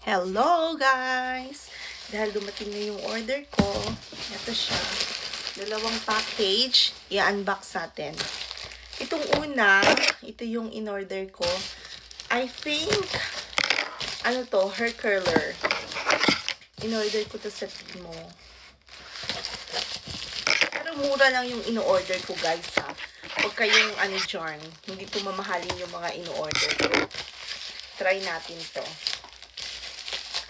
Hello guys! Dahil dumating na yung order ko, ito siya. Dalawang package, i-unbox natin. Itong una, ito yung in-order ko. I think, ano to, hair curler. In-order ko to sa Timo. Pero mura lang yung in-order ko guys ha. Huwag kayong ano dyan, hindi po mamahalin yung mga in-order ko. Try natin to.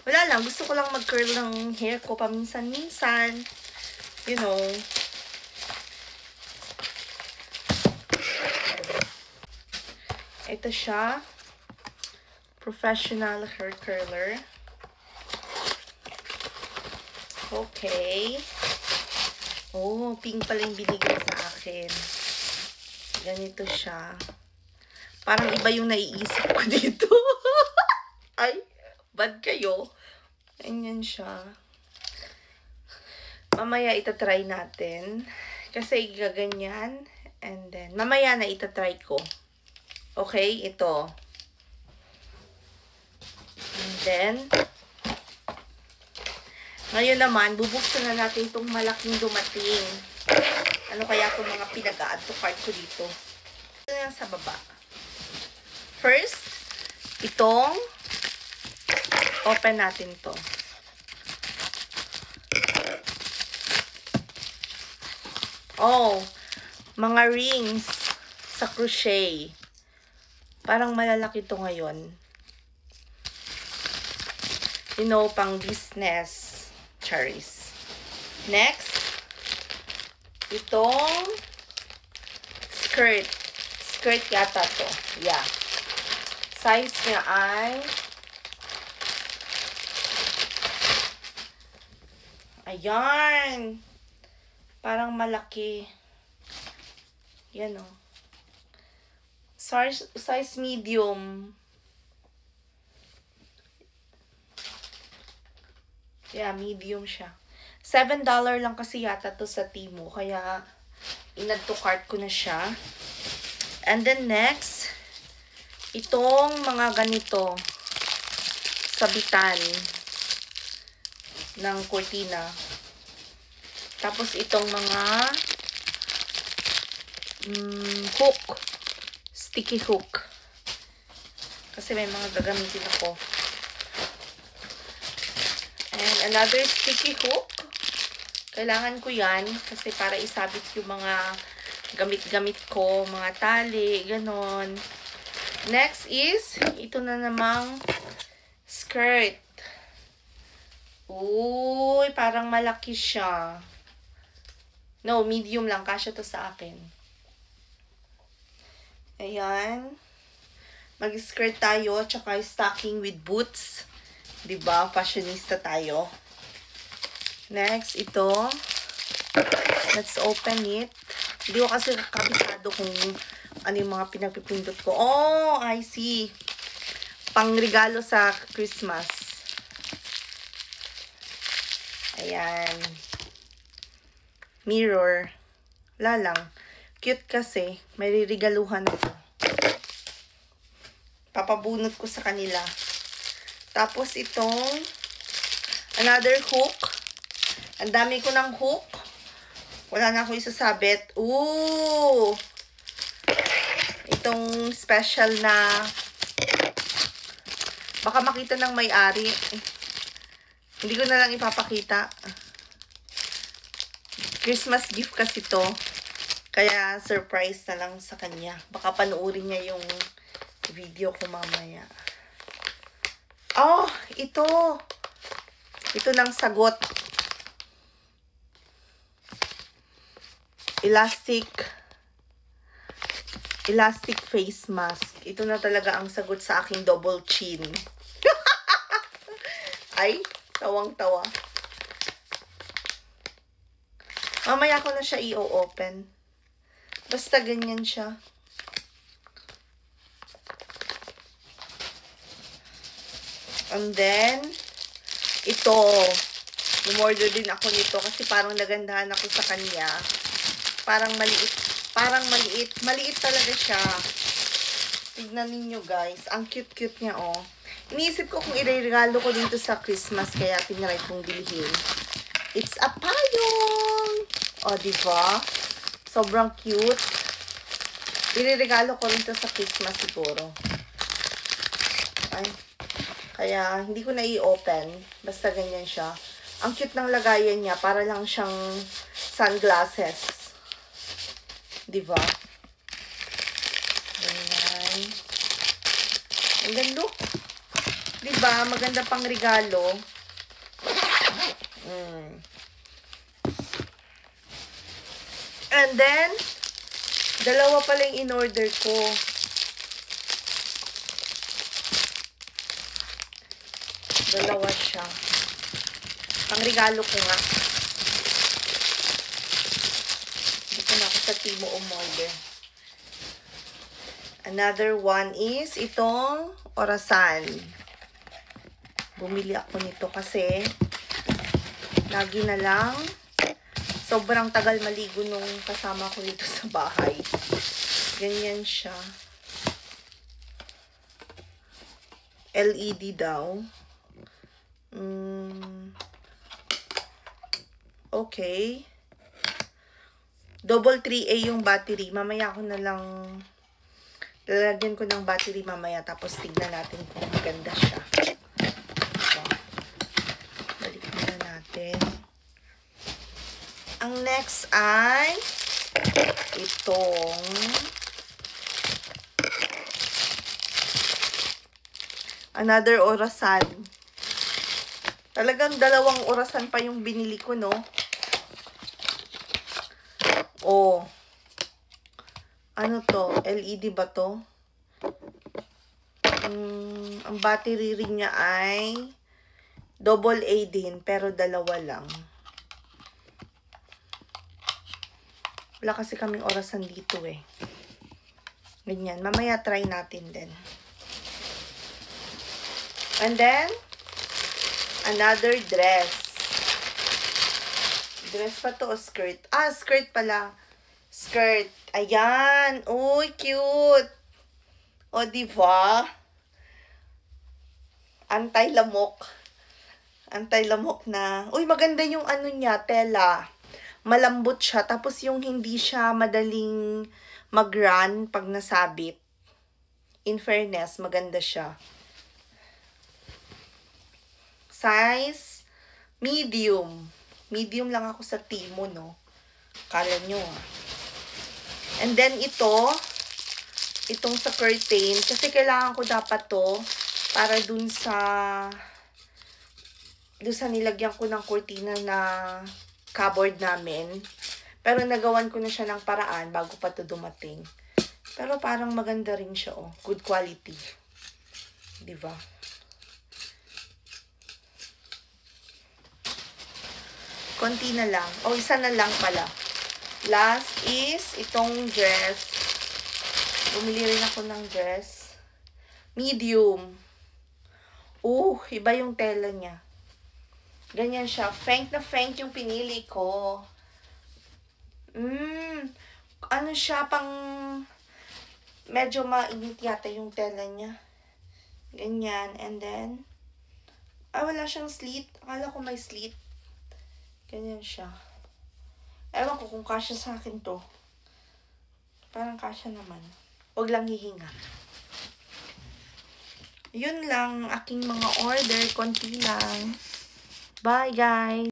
Wala lang, gusto ko lang mag-curl ng hair ko paminsan-minsan. You know. Ito siya. Professional hair curler. Okay. Oh, pink pala yung binigay sa akin. Ganito siya. Parang iba yung naiisip ko dito. Ay, bad kayo. Ganyan siya. Mamaya itatry natin. Kasi gaganyan. And then, mamaya na itatry ko. Okay, ito. And then, ngayon naman, bubuksan na natin itong malaking dumating. Ano kaya itong mga pinag-a-add to cart ko dito? Ito na sa baba. First, itong open natin to. Oh, mga rings sa crochet. Parang malalaki to ngayon. You know, pang business. Cherries. Next, itong skirt. Skirt yata to. Yeah. Size niya ay ayan. Parang malaki. Yan o. Size medium. Yeah, medium siya. $7 lang kasi yata to sa Timo. Kaya, in-add to cart ko na siya. And then next, itong mga ganito. Sabitan ng cortina. Tapos itong mga hook. Sticky hook. Kasi may mga gagamitin ako. And another sticky hook. Kailangan ko yan kasi para isabit yung mga gamit-gamit ko, mga tali, ganon. Next is, ito na namang skirt. Uy, parang malaki siya. No, medium lang. Kasya to sa akin. Ayan. Mag-skirt tayo, tsaka stocking with boots. Diba? Fashionista tayo. Next, ito. Let's open it. Hindi ko kasi kabisado kung ano yung mga pinagpipindot ko. Oh, I see. Pangregalo sa Christmas. Ayan. Mirror. Wala lang. Cute kasi. May ririgaluhan ako. Papabunot ko sa kanila. Tapos itong another hook. Ang dami ko ng hook. Wala na akong isasabit. Ooh! Itong special na baka makita ng may-ari. Hindi ko na lang ipapakita. Christmas gift kasi to. Kaya surprise na lang sa kanya. Baka panoorin niya yung video ko mamaya. Oh, ito. Ito ng sagot. Elastic face mask. Ito na talaga ang sagot sa aking double chin. Ay, tawang-tawa. Mamaya ko na siya i-open. Basta ganyan siya. And then, ito. Umorder din ako nito kasi parang nagandahan ako sa kanya. Parang maliit. Parang maliit. Maliit talaga siya. Tignan ninyo guys. Ang cute-cute niya oh. Iniisip ko kung iregalo ko dito sa Christmas, kaya tinry kong bilhin. It's a payong! O, diba? Sobrang cute. Iregalo ko rin to sa Christmas siguro. Ay. Kaya, hindi ko na i-open. Basta ganyan siya. Ang cute ng lagayan niya. Para lang siyang sunglasses. Diba? Ganyan. And then, look. Diba? Maganda pang regalo. And then, dalawa pala yung in-order ko. Dalawa siya. Pang regalo ko nga. Dito na ako sa Timo umorder. Another one is itong orasan. Bumili ako nito kasi lagi na lang sobrang tagal maligo nung kasama ko dito sa bahay. Ganyan siya. LED daw. Okay. Double 3A yung battery. Mamaya ko na lang lalagyan ko ng battery mamaya, tapos tignan natin kung maganda siya. So, balik na natin. Ang next ay itong another orasan. Talagang dalawang orasan pa yung binili ko, no? Oh. Ano to? LED ba to? Ang battery ring niya ay double A din, pero dalawa lang. Wala kasi kaming orasan dito eh. Ganyan. Mamaya try natin din. And then, another dress. Dress pa to o skirt? Ah, skirt pala. Skirt. Ayan. Uy, cute. O, diba? Anti-lamok. Anti-lamok na. Uy, maganda yung ano niya, tela. Malambot siya. Tapos yung hindi siya madaling mag-run pag nasabit. In fairness, maganda siya. Size, medium. Medium lang ako sa Timo, no? Kala nyo, ah. And then, itong sa curtain. Kasi kailangan ko dapat to para dun sa nilagyan ko ng kurtina na cupboard namin. Pero nagawan ko na siya ng paraan bago pa to dumating. Pero parang maganda rin siya, oh. Good quality. Diba? Konti na lang. O, isa na lang pala. Last is itong dress. Bumili rin ako ng dress. Medium. Iba yung tela niya. Ganyan siya. Frank na Frank yung pinili ko. Ano siya, pang medyo mainit yata yung tela niya. Ganyan. And then, wala siyang slit. Akala ko may slit. Ganyan siya. Ewan ko kung kasya sa akin to. Parang kasya naman. Huwag lang hihinga. Yun lang aking mga order. Konti lang. Bye, guys!